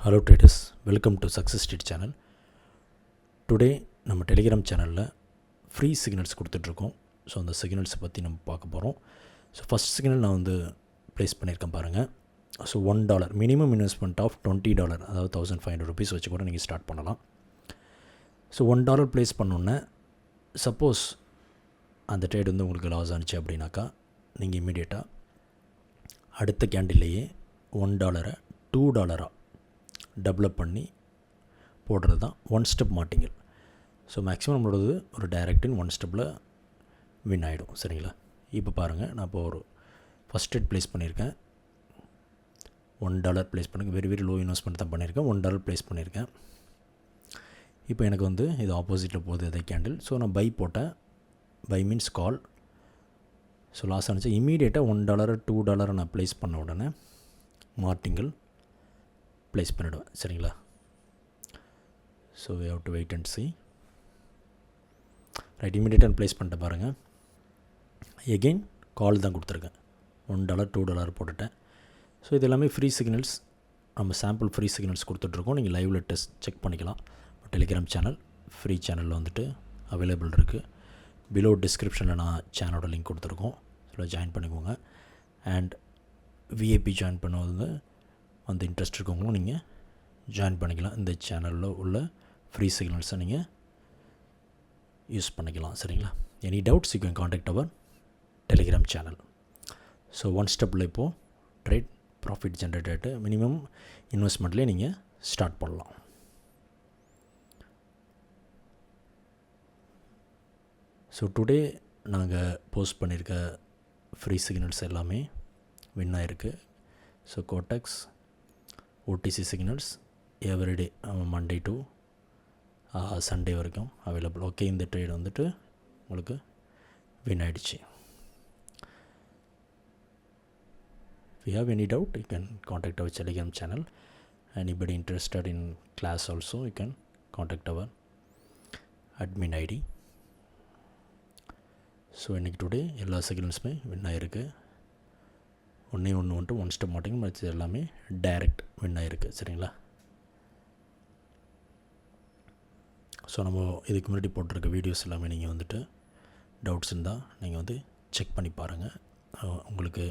Hello traders, welcome to success street channel. Today நம்ம Telegram சேனலில் free signals கொடுத்துட்ருக்கோம். So அந்த சிக்னல்ஸை பற்றி நம்ம பார்க்க போகிறோம். ஸோ ஃபஸ்ட் சிக்னல் நான் ப்ளேஸ் பண்ணியிருக்கேன் பாருங்கள். ஸோ $1 மினிமம் இன்வெஸ்ட்மெண்ட் ஆஃப் $20, அதாவது $1500 வச்சு கூட நீங்கள் ஸ்டார்ட் பண்ணலாம். ஸோ $1 ப்ளேஸ் பண்ணோன்னே சப்போஸ் அந்த ட்ரேட் உங்களுக்கு லாஸ் ஆனிச்சு அப்படின்னாக்கா நீங்கள் இம்மிடியேட்டாக அடுத்த கேண்டில்லையே $1 $2 டெவலப் பண்ணி போடுறது தான் one step martingale. So maximum நம்மளோடது ஒரு டைரக்டின் ஒன் ஸ்டெப்பில் வின் ஆகிடும். சரிங்களா? இப்போ பாருங்கள், நான் இப்போ ஒரு ஃபஸ்ட் ட்ரேட் ப்ளேஸ் பண்ணியிருக்கேன். $1 ப்ளேஸ் பண்ணுங்கள். வெரி வெரி லோ இன்வெஸ்ட்மெண்ட் தான் பண்ணியிருக்கேன். $1 ப்ளேஸ் பண்ணியிருக்கேன். இப்போ எனக்கு இது ஆப்போசிட்டில் போகுது அதே கேண்டில். ஸோ நான் பை போட்டேன். Buy means call. So loss ஆனிச்சு. இம்மீடியேட்டாக $1 $2 நான் ப்ளேஸ் பண்ண உடனே மார்ட்டிங்கல் ப்ளேஸ் பண்ணிவிடுவேன். சரிங்களா? So we have to wait and see. Right, இமீடியட்டாக ப்ளேஸ் பண்ணிட்டு பாருங்கள். எகெயின் கால் தான் கொடுத்துருக்கேன். $1 $2 போட்டுட்டேன். ஸோ இது எல்லாமே ஃப்ரீ சிக்னல்ஸ். நம்ம சாம்பிள் ஃப்ரீ சிக்னல்ஸ் கொடுத்துட்ருக்கோம். நீங்கள் லைவில் டெஸ்ட் செக் பண்ணிக்கலாம். டெலிகிராம் சேனல் ஃப்ரீ சேனலில் அவைலபிள் இருக்குது. பிலோ டிஸ்கிரிப்ஷனில் நான் சேனலோட லிங்க் கொடுத்துருக்கோம். ஸோ ஜாயின் பண்ணிக்கோங்க. அண்ட் விஐபி ஜாயின் பண்ணுவது இன்ட்ரெஸ்ட் இருக்கவங்களும் நீங்கள் ஜாயின் பண்ணிக்கலாம். இந்த சேனலில் உள்ள ஃப்ரீ சிக்னல்ஸை நீங்கள் யூஸ் பண்ணிக்கலாம். சரிங்களா? Any doubts you can contact our Telegram channel. So one ஸ்டெப்பில் இப்போது ட்ரேட் ப்ராஃபிட் ஜென்ரேட் ஆகிட்டு மினிமம் இன்வெஸ்ட்மெண்ட்லேயே நீங்கள் ஸ்டார்ட் பண்ணலாம். ஸோ டுடே நாங்கள் போஸ்ட் பண்ணியிருக்க ஃப்ரீ சிக்னல்ஸ் எல்லாமே வின் ஆகிருக்கு. So Quotex OTC signals everyday Monday to Sunday வரைக்கும் அவைலபிள். ஓகே, இந்த ட்ரேட் உங்களுக்கு வின் ஆகிடுச்சு. If you have any doubt, you can contact our Telegram channel. Anybody interested in class also, you can contact our admin ID. So இன்றைக்கி today எல்லா சிக்னல்ஸுமே win ஆகிருக்கு. One step மாட்டிங் மற்ற எல்லாமே direct win ஆகிருக்கு. சரிங்களா? So நம்ம இதுக்கு முன்னாடி போட்டிருக்க வீடியோஸ் எல்லாமே நீங்கள் டவுட்ஸ் இருந்தால் நீங்கள் செக் பண்ணி பாருங்கள். உங்களுக்கு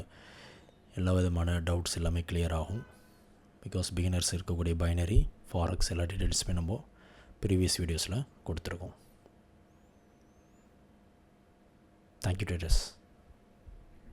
எல்லா விதமான டவுட்ஸ் எல்லாமே கிளியர் ஆகும். பிகாஸ் பிகினர்ஸ் இருக்கக்கூடிய பைனரி ஃபாரெக்ஸ் எல்லா டீட்டெயில்ஸுமே நம்ம ப்ரீவியஸ் வீடியோஸில் கொடுத்துருக்கோம். Thank you traders.